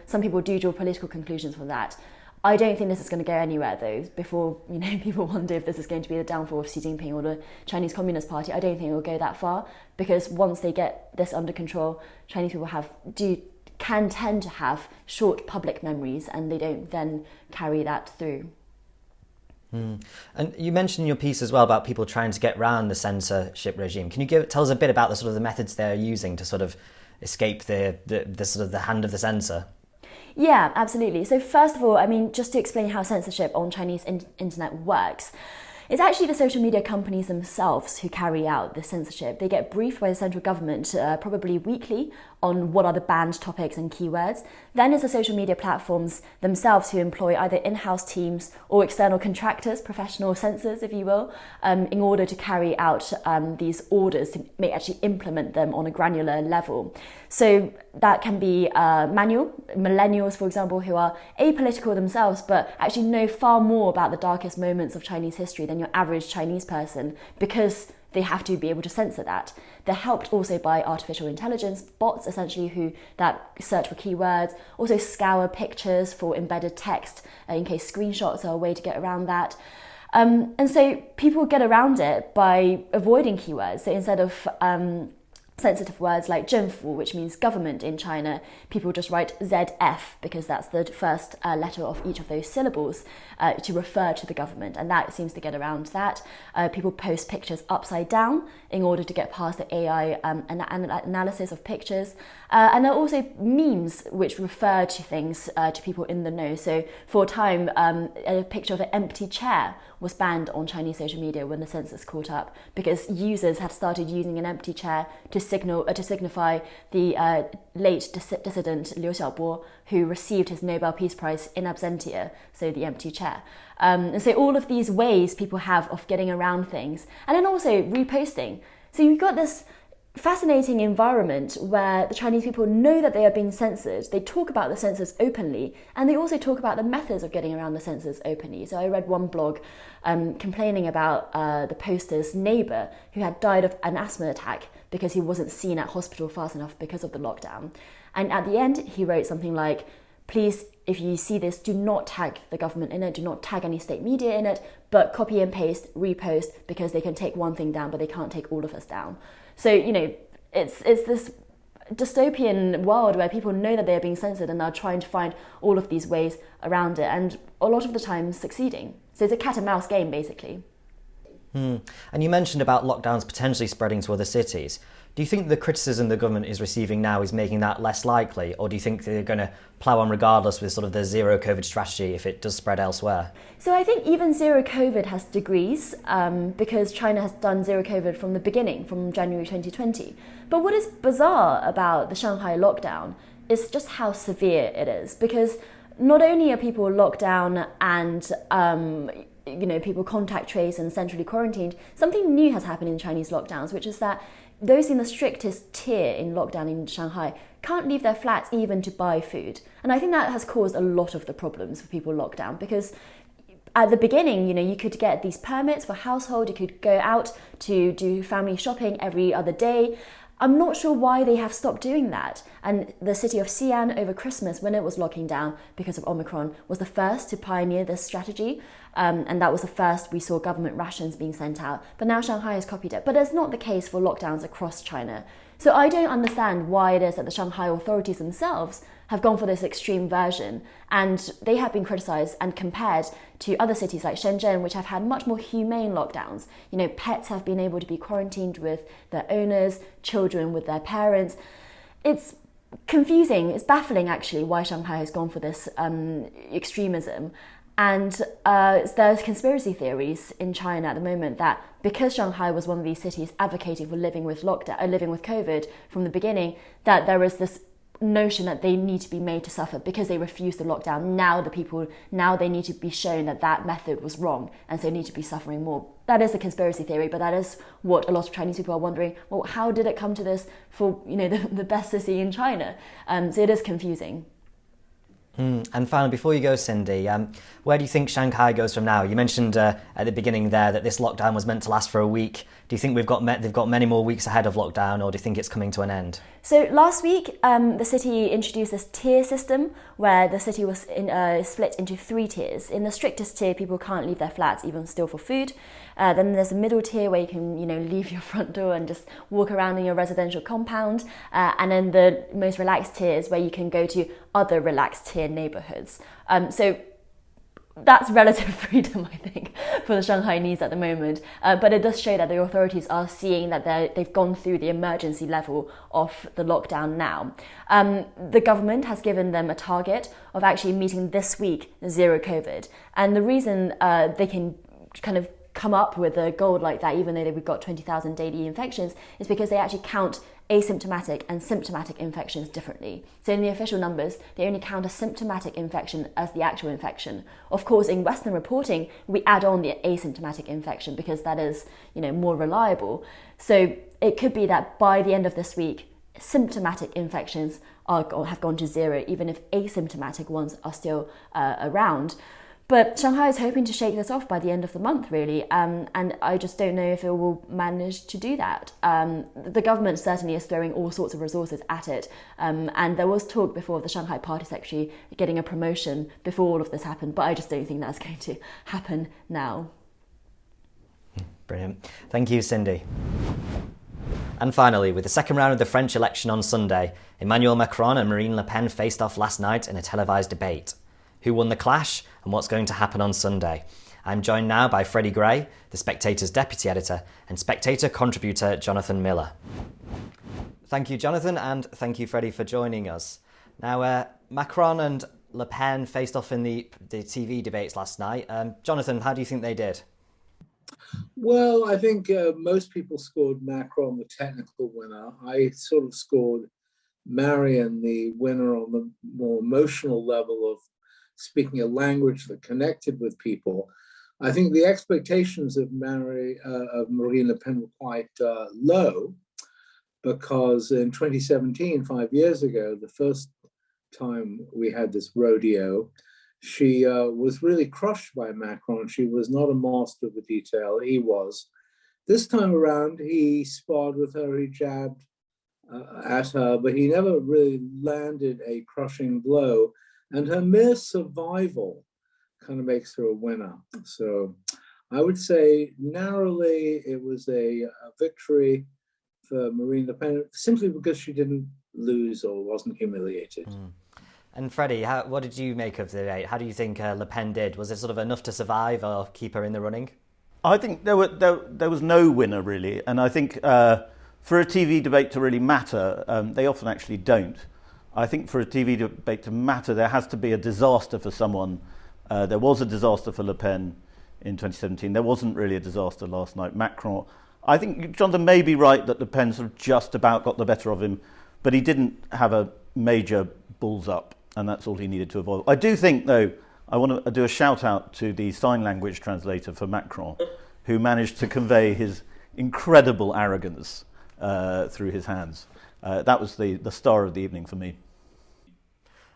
[SPEAKER 7] some people do draw political conclusions from that. I don't think this is going to go anywhere, though. Before people wonder if this is going to be the downfall of Xi Jinping or the Chinese Communist Party, I don't think it will go that far, because once they get this under control, Chinese people can tend to have short public memories, and they don't then carry that through.
[SPEAKER 1] And you mentioned in your piece as well about people trying to get around the censorship regime. Can you tell us a bit about the sort of the methods they're using to sort of escape the sort of the hand of the censor?
[SPEAKER 7] Yeah, absolutely. So first of all, just to explain how censorship on Chinese internet works, it's actually the social media companies themselves who carry out the censorship. They get briefed by the central government, probably weekly, on what are the banned topics and keywords. Then it's the social media platforms themselves who employ either in-house teams or external contractors, professional censors, if you will, in order to carry out these orders, to actually implement them on a granular level. So that can be manual, millennials, for example, who are apolitical themselves, but actually know far more about the darkest moments of Chinese history than your average Chinese person, because they have to be able to censor that. They're helped also by artificial intelligence, bots essentially, who that search for keywords, also scour pictures for embedded text in case screenshots are a way to get around that. And so people get around it by avoiding keywords. So instead of sensitive words like 政府, which means government in China, people just write ZF because that's the first letter of each of those syllables to refer to the government, and that seems to get around that. People post pictures upside down in order to get past the AI analysis of pictures. And there are also memes which refer to things to people in the know. So for a time, a picture of an empty chair was banned on Chinese social media when the census caught up, because users had started using an empty chair to signify the late dissident Liu Xiaobo, who received his Nobel Peace Prize in absentia, so the empty chair. And so all of these ways people have of getting around things, and then also reposting. So you've got this fascinating environment where the Chinese people know that they are being censored. They talk about the censors openly, and they also talk about the methods of getting around the censors openly. So I read one blog complaining about the poster's neighbour who had died of an asthma attack because he wasn't seen at hospital fast enough because of the lockdown. And at the end, he wrote something like, please, if you see this, do not tag the government in it, do not tag any state media in it, but copy and paste, repost, because they can take one thing down, but they can't take all of us down. So, you know, it's this dystopian world where people know that they're being censored and are trying to find all of these ways around it, and a lot of the time succeeding. So it's a cat and mouse game, basically.
[SPEAKER 1] And you mentioned about lockdowns potentially spreading to other cities. Do you think the criticism the government is receiving now is making that less likely, or do you think they're going to plough on regardless with sort of the zero COVID strategy if it does spread elsewhere?
[SPEAKER 7] So I think even zero COVID has degrees, because China has done zero COVID from the beginning, from January 2020. But what is bizarre about the Shanghai lockdown is just how severe it is, because not only are people locked down and people contact trace and centrally quarantined, something new has happened in Chinese lockdowns, which is that those in the strictest tier in lockdown in Shanghai can't leave their flats even to buy food. And I think that has caused a lot of the problems for people locked down, because at the beginning, you could get these permits for household, you could go out to do family shopping every other day. I'm not sure why they have stopped doing that. And the city of Xi'an over Christmas, when it was locking down because of Omicron, was the first to pioneer this strategy. And that was the first we saw government rations being sent out. But now Shanghai has copied it. But it's not the case for lockdowns across China. So I don't understand why it is that the Shanghai authorities themselves have gone for this extreme version. And they have been criticised and compared to other cities like Shenzhen, which have had much more humane lockdowns. Pets have been able to be quarantined with their owners, children with their parents. It's confusing, it's baffling actually why Shanghai has gone for this extremism. And there's conspiracy theories in China at the moment that because Shanghai was one of these cities advocating for living with COVID from the beginning, that there is this notion that they need to be made to suffer because they refused the lockdown. Now they need to be shown that that method was wrong, and so they need to be suffering more. That is a conspiracy theory, but that is what a lot of Chinese people are wondering. Well, how did it come to this for the best city in China? So it is confusing.
[SPEAKER 1] And finally, before you go, Cindy, where do you think Shanghai goes from now? You mentioned at the beginning there that this lockdown was meant to last for a week. Do you think they've got many more weeks ahead of lockdown, or do you think it's coming to an end?
[SPEAKER 7] So last week, the city introduced this tier system where the city was split into 3 tiers. In the strictest tier, people can't leave their flats even still for food. Then there's a middle tier where you can, leave your front door and just walk around in your residential compound. And then the most relaxed tier is where you can go to other relaxed tier neighborhoods. So that's relative freedom, I think, for the Shanghainese at the moment. But it does show that the authorities are seeing that they've gone through the emergency level of the lockdown now. The government has given them a target of actually meeting this week zero COVID. And the reason they can kind of come up with a goal like that, even though we've got 20,000 daily infections, is because they actually count asymptomatic and symptomatic infections differently. So in the official numbers, they only count a symptomatic infection as the actual infection. Of course, in Western reporting, we add on the asymptomatic infection because that is, more reliable. So it could be that by the end of this week, symptomatic infections have gone to zero, even if asymptomatic ones are still around. But Shanghai is hoping to shake this off by the end of the month, really, and I just don't know if it will manage to do that. The government certainly is throwing all sorts of resources at it, and there was talk before of the Shanghai Party Secretary getting a promotion before all of this happened, but I just don't think that's going to happen now.
[SPEAKER 1] Brilliant. Thank you, Cindy. And finally, with the second round of the French election on Sunday, Emmanuel Macron and Marine Le Pen faced off last night in a televised debate. Who won the clash and what's going to happen on Sunday? I'm joined now by Freddy Gray, the Spectator's deputy editor, and Spectator contributor Jonathan Miller. Thank you, Jonathan, and thank you, Freddy, for joining us. Now, Macron and Le Pen faced off in the TV debates last night. Jonathan, how do you think they did?
[SPEAKER 8] Well, I think most people scored Macron the technical winner. I sort of scored Marion the winner on the more emotional level of speaking a language that connected with people. I think the expectations of Marine Le Pen were quite low, because in 2017, 5 years ago, the first time we had this rodeo, she was really crushed by Macron. She was not a master of the detail. He was. This time around, he sparred with her, he jabbed at her, but he never really landed a crushing blow. And her mere survival kind of makes her a winner. So I would say narrowly it was a victory for Marine Le Pen, simply because she didn't lose or wasn't humiliated.
[SPEAKER 1] Mm. And Freddie, what did you make of the debate? How do you think Le Pen did? Was it sort of enough to survive or keep her in the running?
[SPEAKER 9] I think there was no winner, really. And I think for a TV debate to really matter, they often actually don't. I think for a TV debate to matter, there has to be a disaster for someone. There was a disaster for Le Pen in 2017. There wasn't really a disaster last night. Macron, I think Jonathan may be right that Le Pen sort of just about got the better of him, but he didn't have a major balls up, and that's all he needed to avoid. I do think, though, I want to do a shout out to the sign language translator for Macron, who managed to convey his incredible arrogance through his hands. That was the star of the evening for me.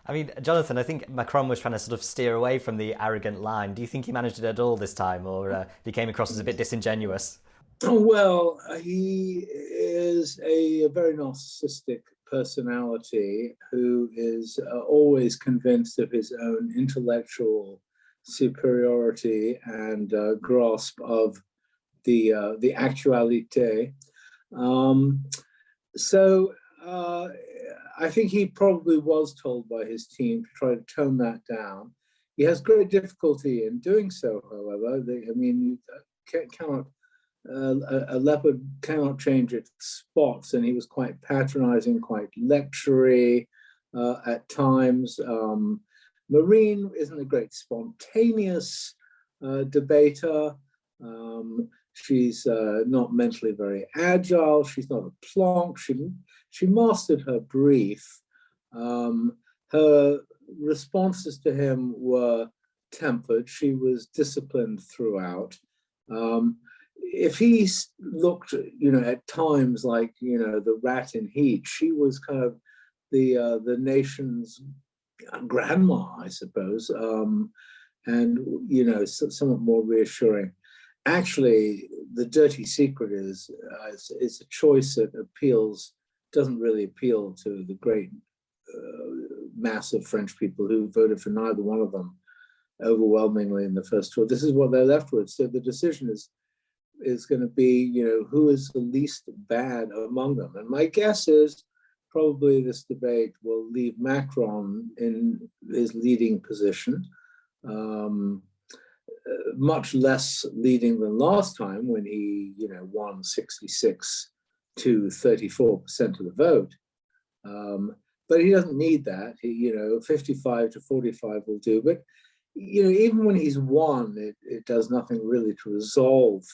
[SPEAKER 1] I mean, Jonathan, I think Macron was trying to sort of steer away from the arrogant line. Do you think he managed it at all this time, or he came across as a bit disingenuous?
[SPEAKER 8] Well, he is a very narcissistic personality who is always convinced of his own intellectual superiority and grasp of the actualité. I think he probably was told by his team to try to tone that down. He has great difficulty in doing so, however. A leopard cannot change its spots, and he was quite patronizing, quite lectury at times. Marine isn't a great spontaneous debater. She's not mentally very agile. She's not a plonk. She mastered her brief. Her responses to him were tempered. She was disciplined throughout. If he looked, at times like, the rat in heat, she was kind of the nation's grandma, I suppose, and somewhat more reassuring. Actually, the dirty secret is it's a choice that doesn't really appeal to the great mass of French people who voted for neither one of them overwhelmingly in the first tour. This is what they're left with. So the decision is going to be, who is the least bad among them. And my guess is probably this debate will leave Macron in his leading position, much less leading than last time when he, won 66 to 34% of the vote. But he doesn't need that. 55 to 45 will do. But, even when he's won, it does nothing really to resolve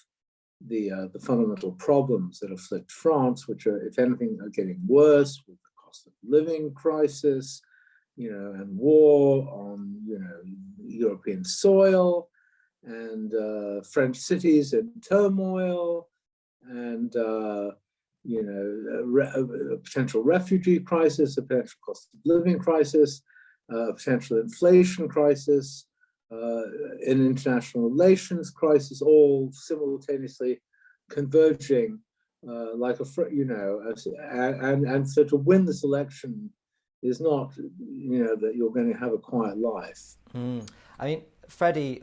[SPEAKER 8] the fundamental problems that afflict France, which are, if anything, are getting worse with the cost of living crisis, and war on, European soil, and French cities in turmoil, and a potential refugee crisis, a potential cost of living crisis, a potential inflation crisis, an international relations crisis, all simultaneously converging and so to win this election is not, that you're going to have a quiet life.
[SPEAKER 1] I mean, Freddie,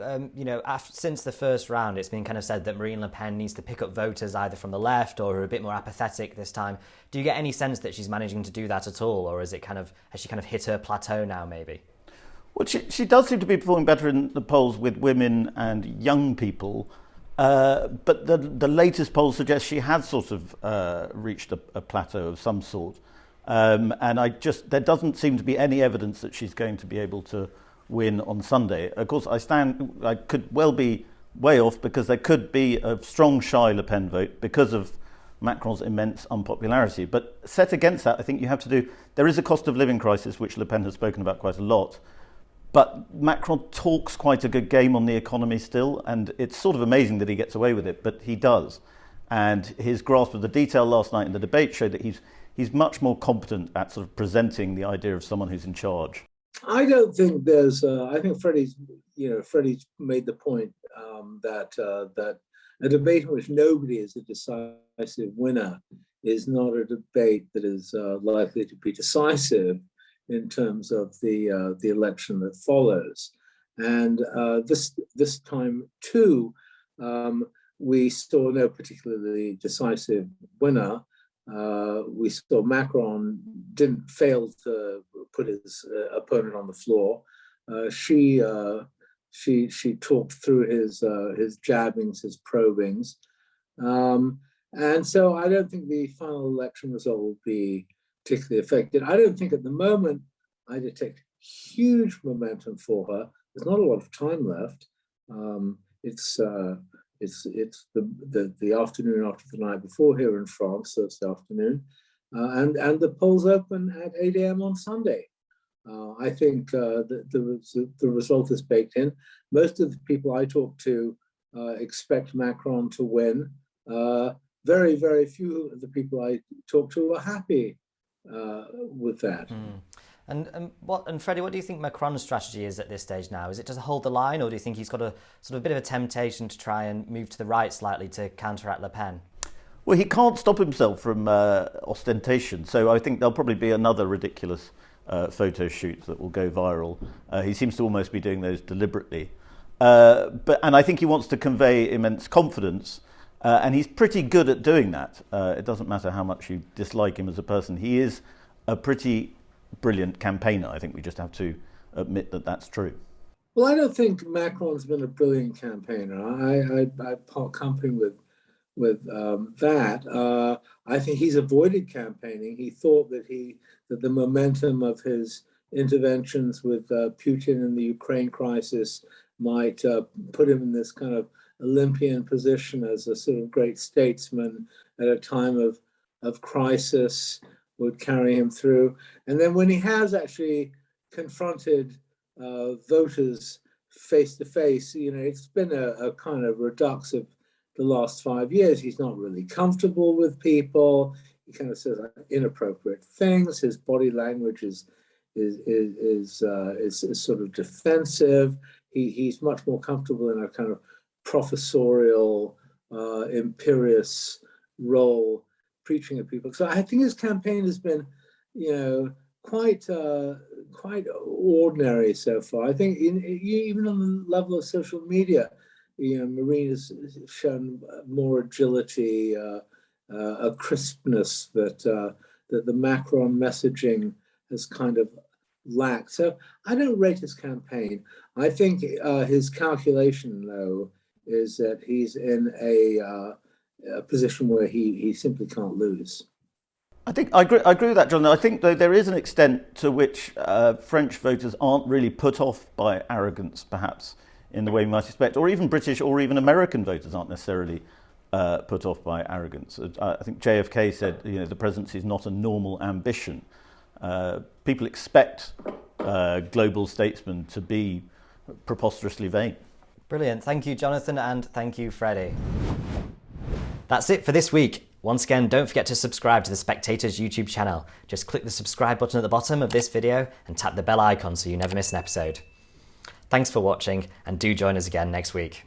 [SPEAKER 1] since the first round, it's been kind of said that Marine Le Pen needs to pick up voters either from the left or are a bit more apathetic this time. Do you get any sense that she's managing to do that at all, or has she kind of hit her plateau now, maybe?
[SPEAKER 9] Well, she does seem to be performing better in the polls with women and young people, but the latest polls suggest she has sort of reached a plateau of some sort, and there doesn't seem to be any evidence that she's going to be able to win on Sunday. Of course, I could well be way off, because there could be a strong shy Le Pen vote because of Macron's immense unpopularity. But set against that, I think there is a cost of living crisis, which Le Pen has spoken about quite a lot. But Macron talks quite a good game on the economy still, and it's sort of amazing that he gets away with it, but he does. And his grasp of the detail last night in the debate showed that he's much more competent at sort of presenting the idea of someone who's in charge.
[SPEAKER 8] I don't think there's. I think Freddie's made the point that a debate in which nobody is a decisive winner is not a debate that is likely to be decisive in terms of the election that follows. And this time too, we saw no particularly decisive winner. We saw Macron didn't fail to put his opponent on the floor. She talked through his jabbings, his probings, and so I don't think the final election result will be particularly affected. I don't think at the moment I detect huge momentum for her. There's not a lot of time left. It's the afternoon after the night before here in France, so it's the afternoon, and the polls open at 8 a.m. on Sunday. I think the result is baked in. Most of the people I talk to expect Macron to win. Very, very few of the people I talk to are happy with that.
[SPEAKER 1] And Freddie, what do you think Macron's strategy is at this stage now? Is it to hold the line, or do you think he's got a sort of bit of a temptation to try and move to the right slightly to counteract Le Pen?
[SPEAKER 9] Well, he can't stop himself from ostentation, so I think there'll probably be another ridiculous photo shoot that will go viral. He seems to almost be doing those deliberately. And I think he wants to convey immense confidence, and he's pretty good at doing that. It doesn't matter how much you dislike him as a person. He is a pretty brilliant campaigner. I think we just have to admit that that's true.
[SPEAKER 8] Well, I don't think Macron's been a brilliant campaigner. I part company with that. I think he's avoided campaigning. He thought that the momentum of his interventions with Putin in the Ukraine crisis might put him in this kind of Olympian position as a sort of great statesman at a time of crisis, would carry him through. And then when he has actually confronted voters face to face, it's been a kind of redux of the last 5 years. He's not really comfortable with people. He kind of says inappropriate things. His body language is sort of defensive. He's much more comfortable in a kind of professorial, imperious role, preaching at people. So I think his campaign has been, quite ordinary so far. I think even on the level of social media, Marine has shown more agility, a crispness that the Macron messaging has kind of lacked. So I don't rate his campaign. I think his calculation, though, is that he's in a position where he simply can't lose.
[SPEAKER 9] I think I agree with that, John. I think though there is an extent to which French voters aren't really put off by arrogance, perhaps in the way we might expect, or even British or even American voters aren't necessarily put off by arrogance. I think JFK said, the presidency is not a normal ambition. People expect global statesmen to be preposterously vain.
[SPEAKER 1] Brilliant. Thank you, Jonathan, and thank you, Freddie. That's it for this week. Once again, don't forget to subscribe to the Spectator's YouTube channel. Just click the subscribe button at the bottom of this video and tap the bell icon so you never miss an episode. Thanks for watching, and do join us again next week.